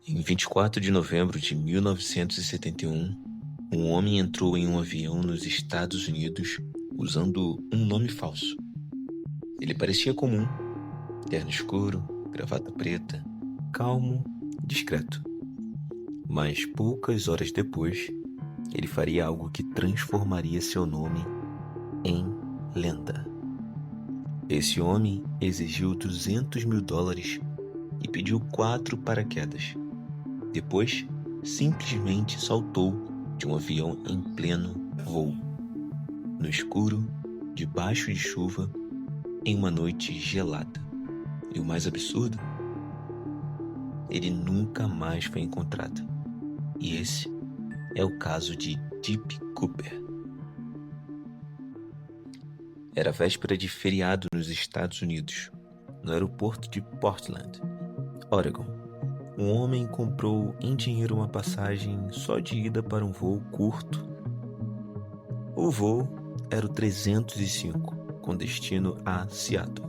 Em 24 de novembro de 1971, um homem entrou em um avião nos Estados Unidos usando um nome falso. Ele parecia comum, terno escuro, gravata preta, calmo, discreto. Mas poucas horas depois, ele faria algo que transformaria seu nome em lenda. Esse homem exigiu $200 mil e pediu 4 paraquedas. Depois, simplesmente saltou de um avião em pleno voo. No escuro, debaixo de chuva, em uma noite gelada. E o mais absurdo, ele nunca mais foi encontrado. E esse é o caso de Deep Cooper. Era véspera de feriado nos Estados Unidos, no aeroporto de Portland, Oregon. Um homem comprou em dinheiro uma passagem só de ida para um voo curto. O voo era o 305, com destino a Seattle.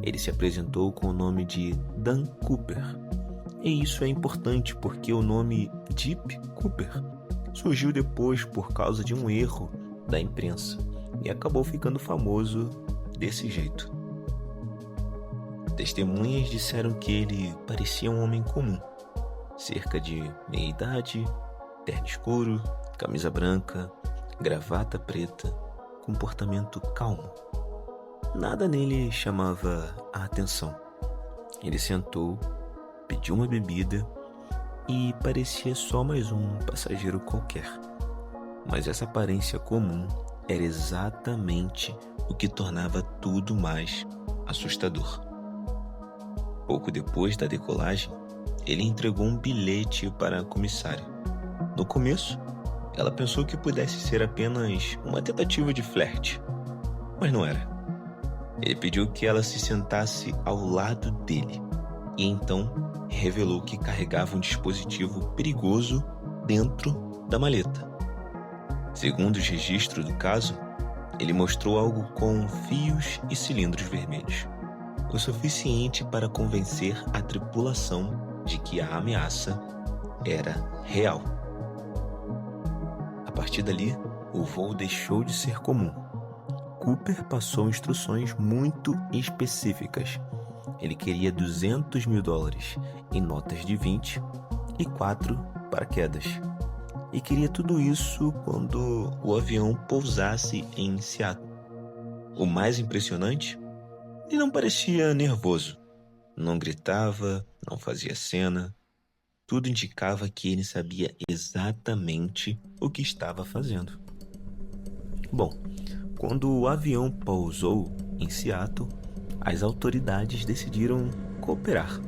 Ele se apresentou com o nome de Dan Cooper. E isso é importante porque o nome Deep Cooper surgiu depois por causa de um erro da imprensa e acabou ficando famoso desse jeito. Testemunhas disseram que ele parecia um homem comum, cerca de meia-idade, terno escuro, camisa branca, gravata preta, comportamento calmo. Nada nele chamava a atenção. Ele sentou, pediu uma bebida e parecia só mais um passageiro qualquer. Mas essa aparência comum era exatamente o que tornava tudo mais assustador. Pouco depois da decolagem, ele entregou um bilhete para a comissária. No começo, ela pensou que pudesse ser apenas uma tentativa de flerte, mas não era. Ele pediu que ela se sentasse ao lado dele e então revelou que carregava um dispositivo perigoso dentro da maleta. Segundo os registros do caso, ele mostrou algo com fios e cilindros vermelhos, o suficiente para convencer a tripulação de que a ameaça era real. A partir dali, o voo deixou de ser comum. Cooper passou instruções muito específicas. Ele queria $200 mil em notas de 20 e 4 paraquedas. E queria tudo isso quando o avião pousasse em Seattle. O mais impressionante, ele não parecia nervoso. Não gritava, não fazia cena. Tudo indicava que ele sabia exatamente o que estava fazendo. Bom, quando o avião pousou em Seattle, as autoridades decidiram cooperar.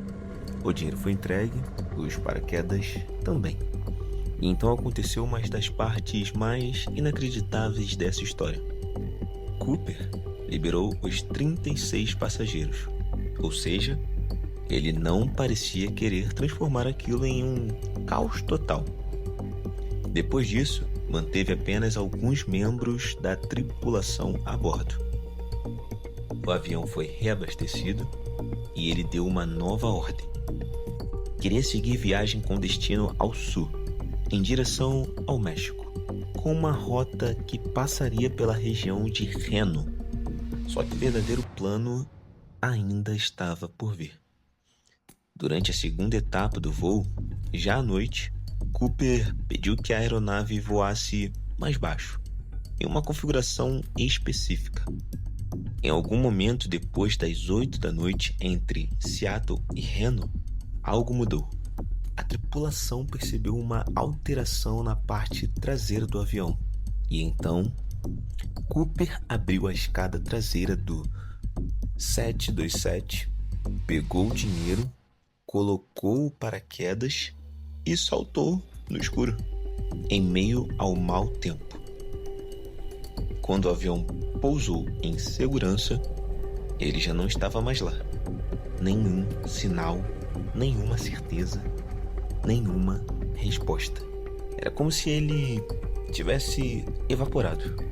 O dinheiro foi entregue, os paraquedas também. E então aconteceu uma das partes mais inacreditáveis dessa história. Cooper liberou os 36 passageiros, ou seja, ele não parecia querer transformar aquilo em um caos total. Depois disso, manteve apenas alguns membros da tripulação a bordo. O avião foi reabastecido e ele deu uma nova ordem. Queria seguir viagem com destino ao sul, em direção ao México, com uma rota que passaria pela região de Reno. Só que o verdadeiro plano ainda estava por vir. Durante a segunda etapa do voo, já à noite, Cooper pediu que a aeronave voasse mais baixo, em uma configuração específica. Em algum momento depois das 8 da noite entre Seattle e Reno, algo mudou. A tripulação percebeu uma alteração na parte traseira do avião. E então, Cooper abriu a escada traseira do 727, pegou o dinheiro, colocou o paraquedas e saltou no escuro, em meio ao mau tempo. Quando o avião pousou em segurança, ele já não estava mais lá. Nenhum sinal, nenhuma certeza, nenhuma resposta. Era como se ele tivesse evaporado.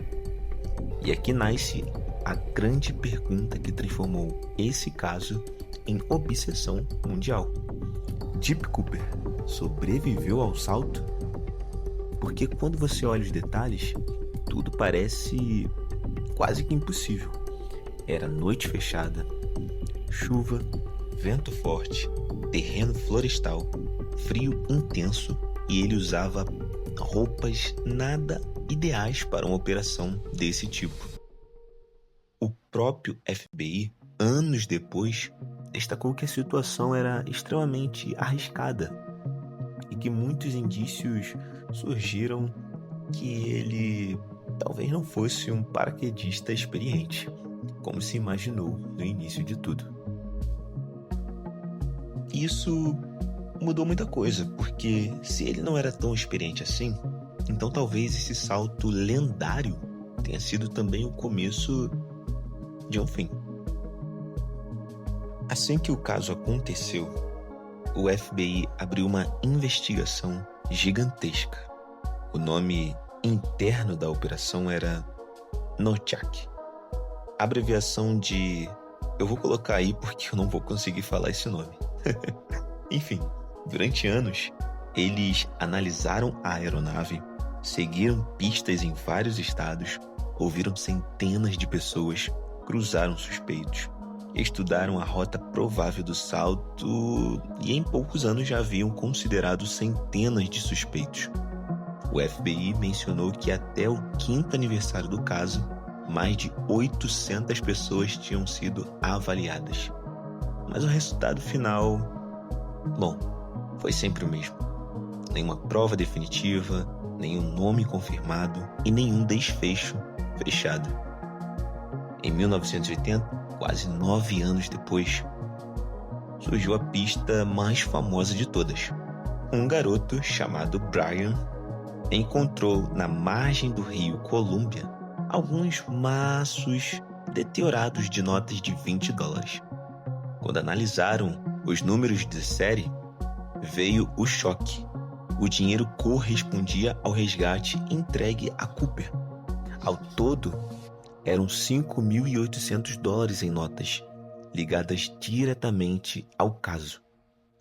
E aqui nasce a grande pergunta que transformou esse caso em obsessão mundial. Deep Cooper sobreviveu ao salto? Porque quando você olha os detalhes, tudo parece quase que impossível. Era noite fechada, chuva, vento forte, terreno florestal, frio intenso e ele usava roupas nada ideais para uma operação desse tipo. O próprio FBI, anos depois, destacou que a situação era extremamente arriscada e que muitos indícios surgiram que ele talvez não fosse um paraquedista experiente, como se imaginou no início de tudo. Isso mudou muita coisa, porque se ele não era tão experiente assim, então talvez esse salto lendário tenha sido também o começo de um fim. Assim que o caso aconteceu, o FBI abriu uma investigação gigantesca. O nome interno da operação era Notchak. Abreviação de... Eu vou colocar aí porque eu não vou conseguir falar esse nome. Enfim, durante anos, eles analisaram a aeronave, seguiram pistas em vários estados, ouviram centenas de pessoas, cruzaram suspeitos, estudaram a rota provável do salto e em poucos anos já haviam considerado centenas de suspeitos. O FBI mencionou que até o 5º aniversário do caso, mais de 800 pessoas tinham sido avaliadas. Mas o resultado final, bom, foi sempre o mesmo. Nenhuma prova definitiva, nenhum nome confirmado e nenhum desfecho fechado. Em 1980, quase 9 anos depois, surgiu a pista mais famosa de todas. Um garoto chamado Brian encontrou na margem do rio Columbia alguns maços deteriorados de notas de $20. Quando analisaram os números de série, veio o choque. O dinheiro correspondia ao resgate entregue a Cooper. Ao todo, eram $5.800 em notas, ligadas diretamente ao caso.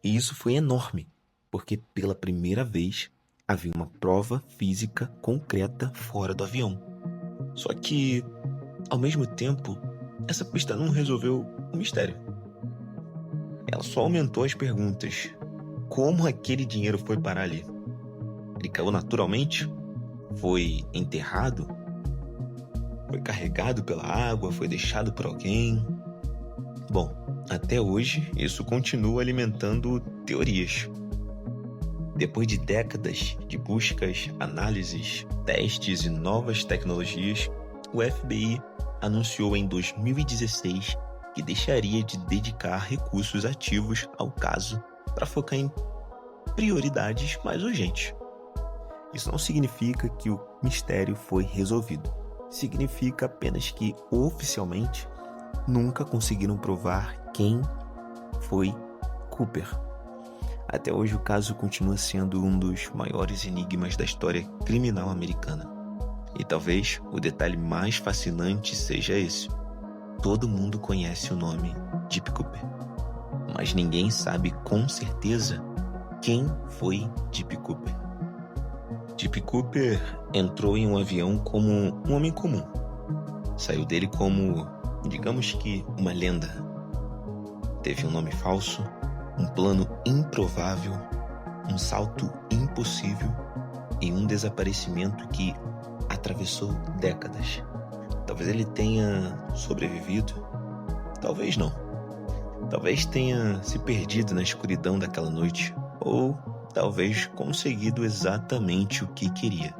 E isso foi enorme, porque pela primeira vez havia uma prova física concreta fora do avião. Só que, ao mesmo tempo, essa pista não resolveu o mistério. Ela só aumentou as perguntas. Como aquele dinheiro foi parar ali? Ele caiu naturalmente? Foi enterrado? Foi carregado pela água? Foi deixado por alguém? Bom, até hoje isso continua alimentando teorias. Depois de décadas de buscas, análises, testes e novas tecnologias, o FBI anunciou em 2016 que deixaria de dedicar recursos ativos ao caso para focar em prioridades mais urgentes. Isso não significa que o mistério foi resolvido. Significa apenas que, oficialmente, nunca conseguiram provar quem foi Cooper. Até hoje o caso continua sendo um dos maiores enigmas da história criminal americana. E talvez o detalhe mais fascinante seja esse. Todo mundo conhece o nome Deep Cooper, mas ninguém sabe com certeza quem foi Deep Cooper. Deep Cooper entrou em um avião como um homem comum. Saiu dele como, digamos que, uma lenda. Teve um nome falso, um plano improvável, um salto impossível e um desaparecimento que atravessou décadas. Talvez ele tenha sobrevivido, talvez não. Talvez tenha se perdido na escuridão daquela noite, ou talvez conseguido exatamente o que queria: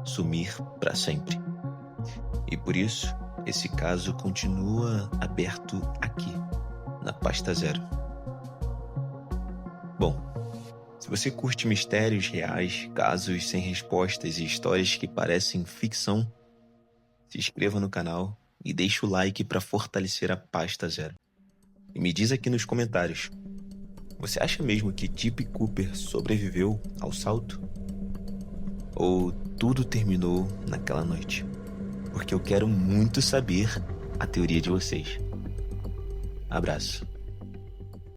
sumir para sempre. E por isso, esse caso continua aberto aqui, na Pasta Zero. Bom, se você curte mistérios reais, casos sem respostas e histórias que parecem ficção, se inscreva no canal e deixe o like para fortalecer a Pasta Zero. E me diz aqui nos comentários, você acha mesmo que Deep Cooper sobreviveu ao salto? Ou tudo terminou naquela noite? Porque eu quero muito saber a teoria de vocês. Abraço.